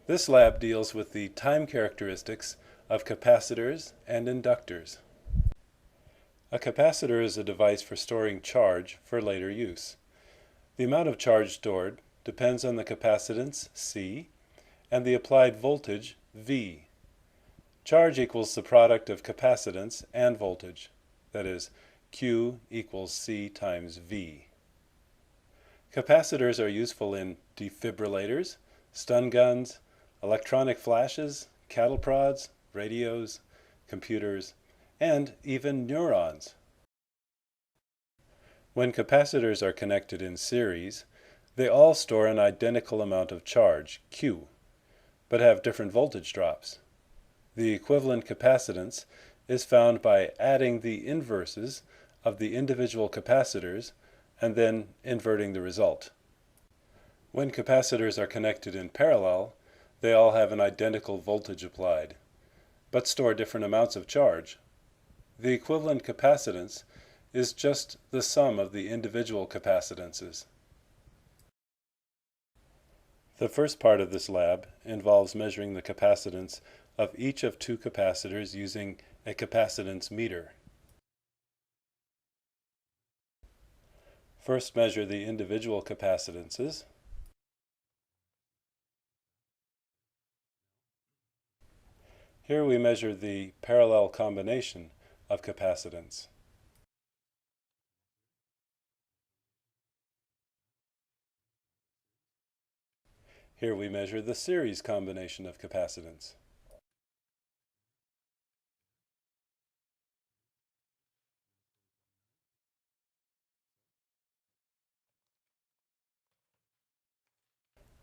This lab deals with the time characteristics of capacitors and inductors. A capacitor is a device for storing charge for later use. The amount of charge stored depends on the capacitance, C, and the applied voltage, V. Charge equals the product of capacitance and voltage, that is, Q equals C times V. Capacitors are useful in defibrillators, stun guns, electronic flashes, cattle prods, radios, computers, and even neurons. When capacitors are connected in series, they all store an identical amount of charge, Q, but have different voltage drops. The equivalent capacitance is found by adding the inverses of the individual capacitors and then inverting the result. When capacitors are connected in parallel, they all have an identical voltage applied, but store different amounts of charge. The equivalent capacitance is just the sum of the individual capacitances. The first part of this lab involves measuring the capacitance of each of two capacitors using a capacitance meter. First, measure the individual capacitances. Here we measure the parallel combination of capacitance. Here we measure the series combination of capacitance.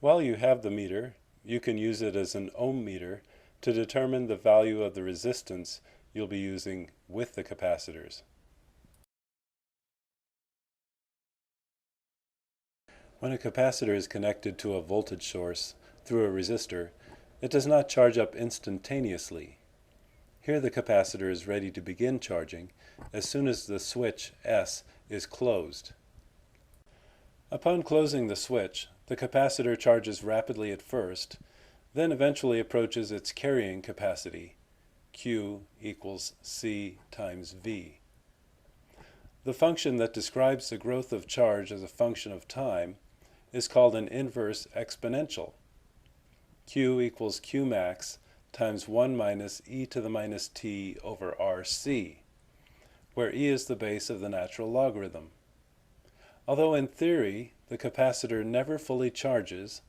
While you have the meter, you can use it as an ohm meter to determine the value of the resistance you'll be using with the capacitors. When a capacitor is connected to a voltage source through a resistor, it does not charge up instantaneously. Here the capacitor is ready to begin charging as soon as the switch S is closed. Upon closing the switch, the capacitor charges rapidly at first, then eventually approaches its carrying capacity, Q equals C times V. The function that describes the growth of charge as a function of time is called an inverse exponential. Q equals Q max times 1 minus e to the minus t over RC, where e is the base of the natural logarithm. Although in theory the capacitor never fully charges,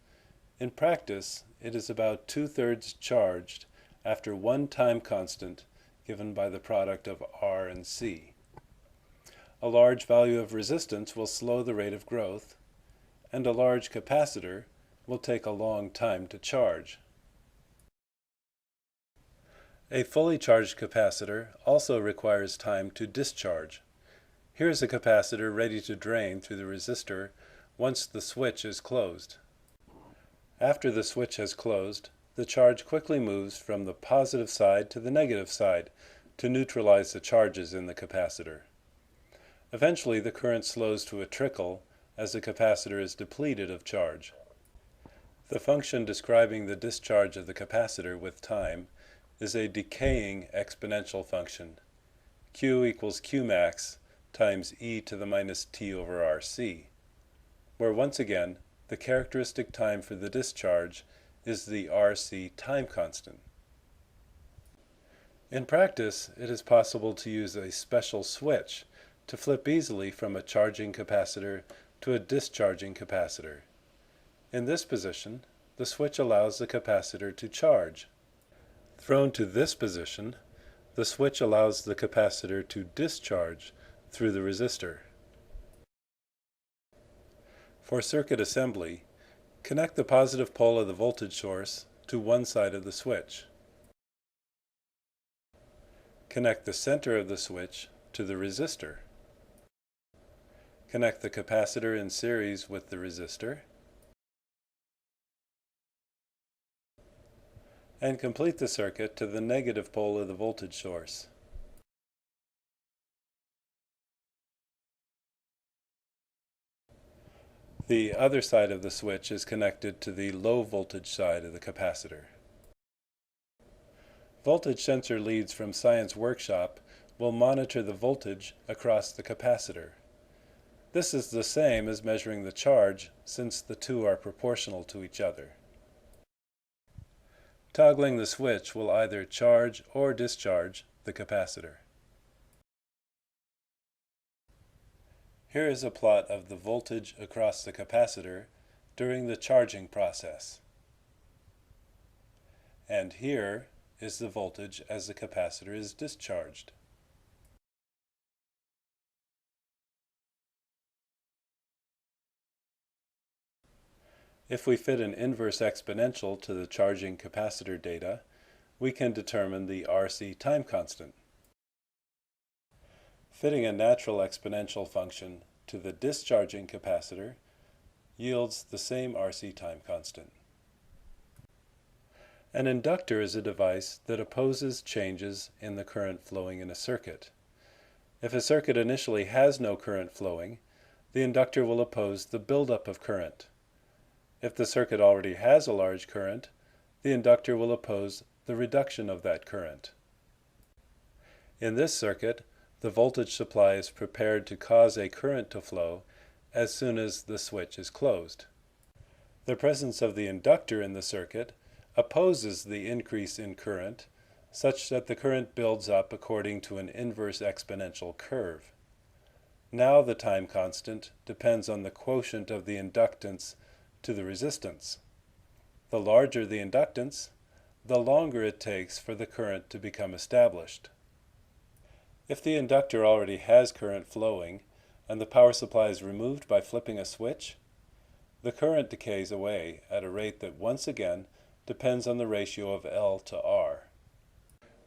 in practice it is about 2/3 charged after one time constant given by the product of R and C. A large value of resistance will slow the rate of growth, and a large capacitor will take a long time to charge. A fully charged capacitor also requires time to discharge. Here is a capacitor ready to drain through the resistor once the switch is closed. After the switch has closed, the charge quickly moves from the positive side to the negative side to neutralize the charges in the capacitor. Eventually the current slows to a trickle as the capacitor is depleted of charge. The function describing the discharge of the capacitor with time is a decaying exponential function. Q equals Q max times e to the minus t over RC, where once again the characteristic time for the discharge is the RC time constant. In practice, it is possible to use a special switch to flip easily from a charging capacitor to a discharging capacitor. In this position, the switch allows the capacitor to charge. Thrown to this position, the switch allows the capacitor to discharge through the resistor. For circuit assembly, connect the positive pole of the voltage source to one side of the switch. Connect the center of the switch to the resistor. Connect the capacitor in series with the resistor. And complete the circuit to the negative pole of the voltage source. The other side of the switch is connected to the low voltage side of the capacitor. Voltage sensor leads from Science Workshop will monitor the voltage across the capacitor. This is the same as measuring the charge, since the two are proportional to each other. Toggling the switch will either charge or discharge the capacitor. Here is a plot of the voltage across the capacitor during the charging process. And here is the voltage as the capacitor is discharged. If we fit an inverse exponential to the charging capacitor data, we can determine the RC time constant. Fitting a natural exponential function to the discharging capacitor yields the same RC time constant. An inductor is a device that opposes changes in the current flowing in a circuit. If a circuit initially has no current flowing, the inductor will oppose the buildup of current. If the circuit already has a large current, the inductor will oppose the reduction of that current. In this circuit, the voltage supply is prepared to cause a current to flow as soon as the switch is closed. The presence of the inductor in the circuit opposes the increase in current such that the current builds up according to an inverse exponential curve. Now the time constant depends on the quotient of the inductance to the resistance. The larger the inductance, the longer it takes for the current to become established. If the inductor already has current flowing and the power supply is removed by flipping a switch, the current decays away at a rate that once again depends on the ratio of L to R.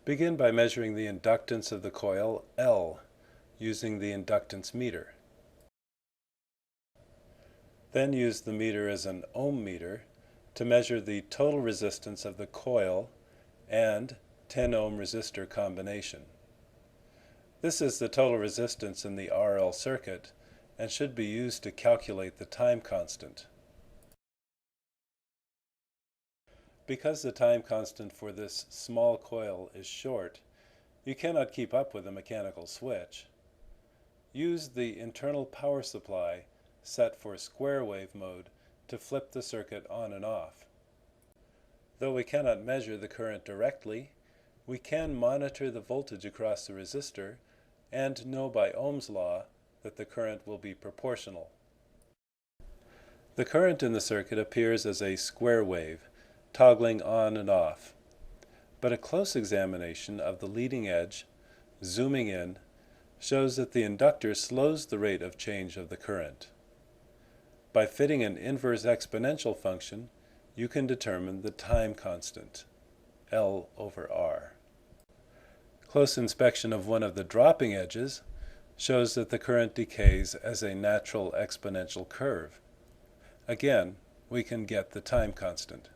Begin by measuring the inductance of the coil L using the inductance meter. Then use the meter as an ohm meter to measure the total resistance of the coil and 10 ohm resistor combination. This is the total resistance in the RL circuit and should be used to calculate the time constant. Because the time constant for this small coil is short, you cannot keep up with a mechanical switch. Use the internal power supply set for square wave mode to flip the circuit on and off. Though we cannot measure the current directly, we can monitor the voltage across the resistor and know by Ohm's law that the current will be proportional. The current in the circuit appears as a square wave, toggling on and off. But a close examination of the leading edge, zooming in, shows that the inductor slows the rate of change of the current. By fitting an inverse exponential function, you can determine the time constant, L over R. Close inspection of one of the dropping edges shows that the current decays as a natural exponential curve. Again, we can get the time constant.